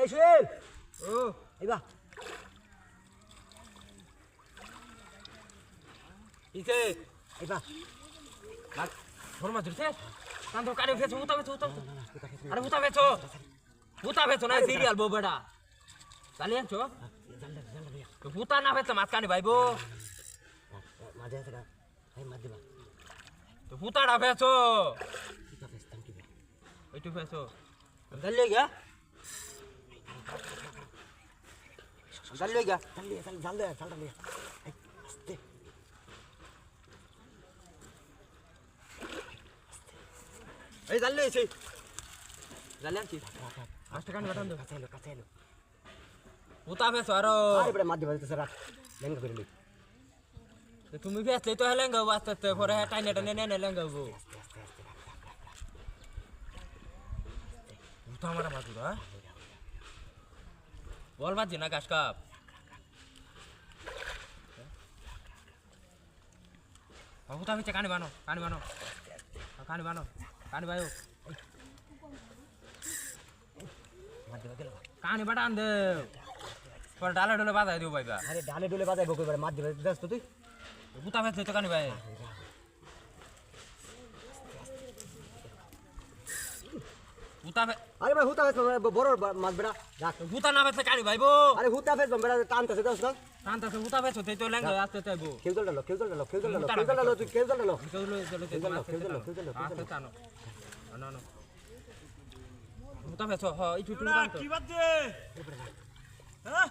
এই সুহেল ও এইবা ইসে এইবা লাগ ফরমা দিছে কান তো কারে ফেছো উতা ফেছো আরে উতা ফেছো না সিরিয়াল বো বেটা চালি আনছো তো উতা না ফেছো মাছ কানে ভাইবো মাঝে আছে না এই মাঝে বা তো উতাটা ফেছো কিতা ফেস্তাম কি বে ওইটু ফেছো জানলে গা জানলে জানলে এই আস্তে এই জানলে এসে জানলে আনছি আস্তে কানে বাটান দো কাছে এলো উতা ফেছো আরো আরে বড় মাঝে বাজতে রাখ লেঙ্গা করে লি তুমি ফেসলে তো হেলেঙ্গা আস্তে পরে টাইনে নে লেঙ্গাবো উতা মারা মাদুরা বল বাজি না ঘাস কাপ উতা ফেছে কানে বানো কানে বায়ো মাঝে গেল কানে বাটা আন দে পরে ডালে ডলে বাজাই দিও ভাইবা আরে ডালে ডুলে বাজাই বকই বড় মাঝে বাজতে তুই উতা ফেছে তো কানে ভাই উতা আরে ভাই হুতা ফেস বড় মাছ বেড়া রাখ উতা না ফেছে কানে ভাইবো আরে হুতা ফেস বেড়া টানতেছে দাও না টানতাছে উতা ফেছে তো লেঙ্গা আসতে চাইবো কেউ ডালো তুই কেউ ডালো আস্তে টানো না উতা ফেছো হ এই টুটু কি বাজে হ্যাঁ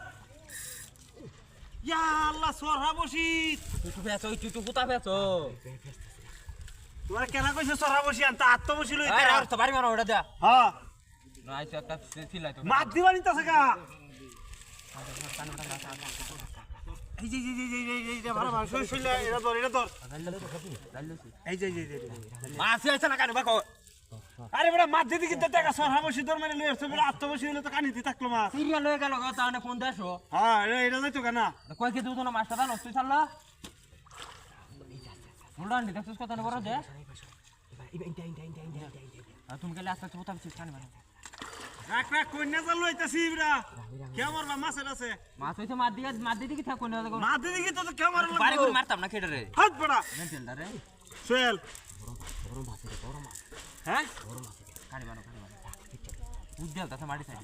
ইয়া আল্লাহ সরহা বসি টুটু ফেছো ওই টুটু উতা ফেছো তোরা কেনা কইছে সরহা বসি আনতা আত্ম বসি লই আরে আর তো বাড়ি মারো ওটা দা হ্যাঁ না আইছে একটা সিলাই তো মাত দিবানি তাছে কা এই যে ভালো ভালো শুইলা এটা ধর এই যে মাছ আইছে না কানে বাকো আরে বড় মাত দিদি কি টাকা সরহা বসি তোর মানে লই আসছে বড় আত্ম বসি হইলে তো কানিতে থাকলো মাছ সিরিয়াল হয়ে গেল গো তাহলে ফোন দেছো হ্যাঁ এটা যাইতো কেনা কই কি দুটো না মাছটা দাও তুই চাললা মুন্ডান দি দেখছস কত না বড় দে আর তুমি গেলে আস্তে উতা ফেছিস কানে বানো রাখ কন্যা জাল লইতাছি ইবরা কে মারবা মাছের আছে মাছ হইছে মাছ দিয়ে কি থাকো না মাত দিদি কি তো কে মারলো বাড়ি করে মারতাম না কেটে রে হাত বড়া মেন্টাল রে সোহেল হ্যাঁ কানে বানো উজ্জ্বল তাতে মাটি সাইড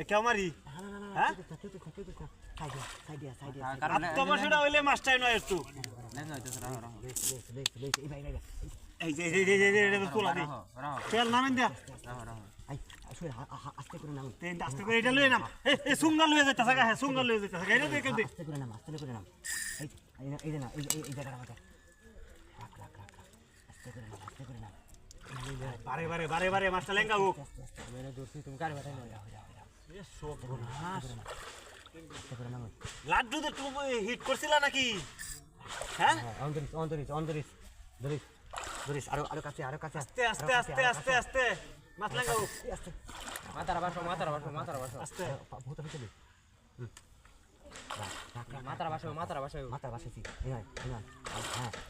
কে মারি হ্যাঁ আত্মবাসীটা হইলে মাছটাই নয় একটু এই যে এটা তোলা দি তেল নামেন দিয়া আস্তে করে নাম আস্তে করে এটা লয়ে নাম এই সুঙ্গা লয়ে যাইতাছে হ্যাঁ সুঙ্গা লয়ে যাইতাছে এটা দেখে দে আস্তে করে নাম এই যে না এই জায়গাটা রাখ আস্তে করে নাম বারে মাছটা লেঙ্গা হোক মেরে দূরছি তুমি কারে বাটাই না এ শোক আস্তে করে নাম লাড্ডু তো তুমি হিট করছিলা নাকি হ্যাঁ ধরিস আরো কাছে আস্তে মাছ লেঙ্গা হোক আস্তে মাথার বাসো আস্তে ভূত ভিতরে মাথার বাসো মাথা বাসেছি হ্যাঁ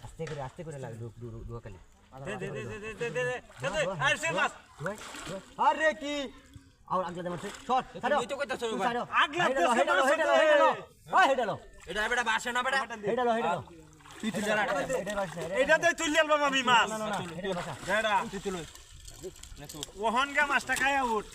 আস্তে করে লাগে দুকালে দে আর সে মাছ আরে কি আর আগলা দেন শট তুমি তো কইতাছো ভাই আগলা হেডালো এটা বেটা বাসে না বেটা হেডালো তুই জানা এটা তো তুই লিয়াল বাবা আমি মাছ হেডালো বাসা দেড়া তুই তুই ওহন গা মাছটা খায়া উঠ